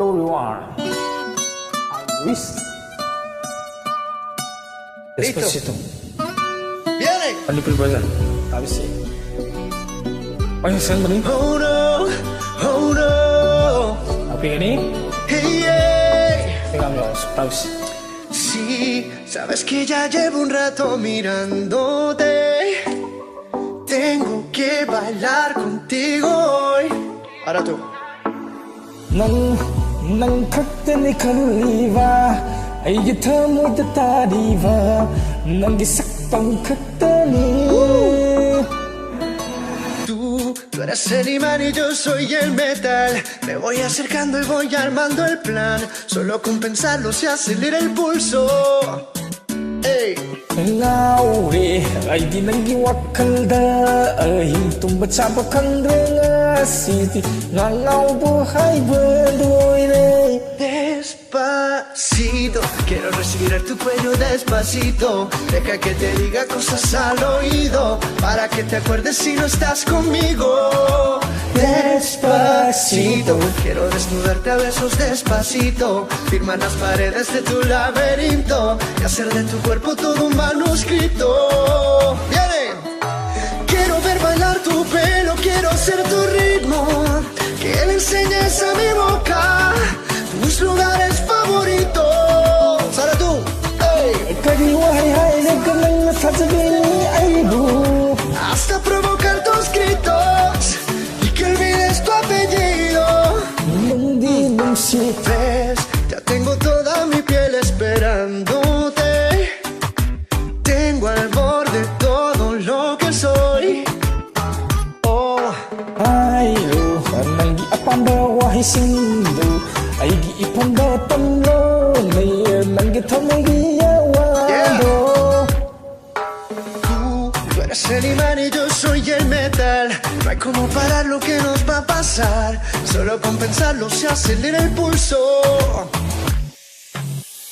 everyone. Luis. Despacito. ¡Viene! Wonderful version. Obviously. Oye, send money. Oh no, oh no. Apa ini? Hey, yeah. Pegang yo, pause. Sí, sabes que ya llevo un rato mirándote. Tengo que bailar contigo hoy. Ahora tú. Nang khakta khaliva ai thamoi ta tariva nang gi saktam khakta ni. Tú eres el imán y yo soy el metal. Me voy acercando y voy armando el plan. Solo con pensarlo se acelera el pulso. Hey. Ngaure ai di nang gi wakalda ai tumba chapa khandrenga siti ngau bo hai bendoi. Despacito, quiero respirar tu cuello despacito. Deja que te diga cosas al oído, para que te acuerdes si no estás conmigo. Despacito, quiero desnudarte a besos despacito. Firmar las paredes de tu laberinto y hacer de tu cuerpo todo un manuscrito. ¡Viene! Quiero ver bailar tu pelo, quiero ser tu ritmo. Que le enseñes a mi boca tus lugares favoritos. Ahora tú, hey. Hasta provocar tus gritos y que olvides tu apellido. Ves, ya tengo toda mi piel esperándote. Tengo al borde todo lo que soy. Oh. Ai lo nang gi apanda wahi sindu ai gi ipanda tamlo nei nang gi thamai gi yawado. Tú eres el imán y yo soy el metal. No hay como parar lo que nos va a pasar. Solo con pensarlo se acelera el pulso.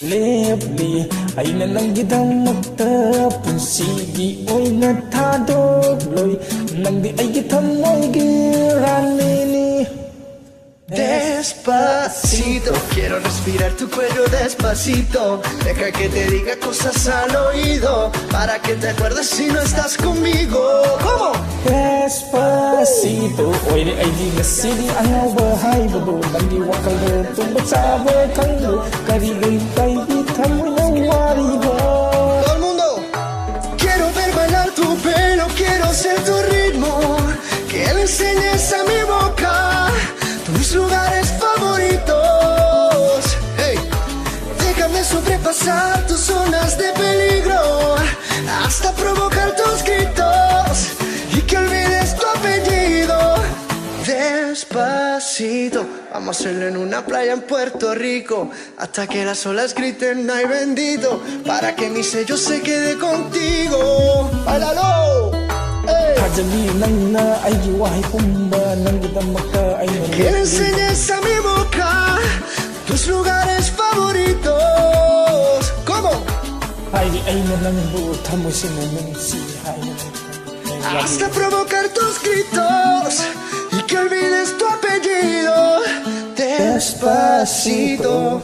Lepli ai na nang gi damakta punsi gi oina thadok loi nang di ai gi thamai gi ranini. Despacito, quiero respirar tu cuello despacito. Deja que te diga cosas al oído, para que te acuerdes si no estás conmigo. ¿Cómo? Despacito oire ai di ngasidi angawa hai bodo nang di wakal de tumba chaba khangdo kari gai tai di thamai waribo. Todo el mundo. Quiero ver bailar tu pelo, quiero ser tu ritmo. Que le enseñes a mi boca tus lugares favoritos. Hey. Déjame sobrepasar tus zonas de peligro, hasta provocar tus gritos y que olvides tu apellido. Despacito, vamos a hacerlo en una playa en Puerto Rico, hasta que las olas griten ay bendito, para que mi sello se quede contigo. ¡Báilalo! Que le enseñes a mi boca tus lugares favoritos. ¿Cómo? Hasta provocar tus gritos y que olvides tu apellido. Despacito.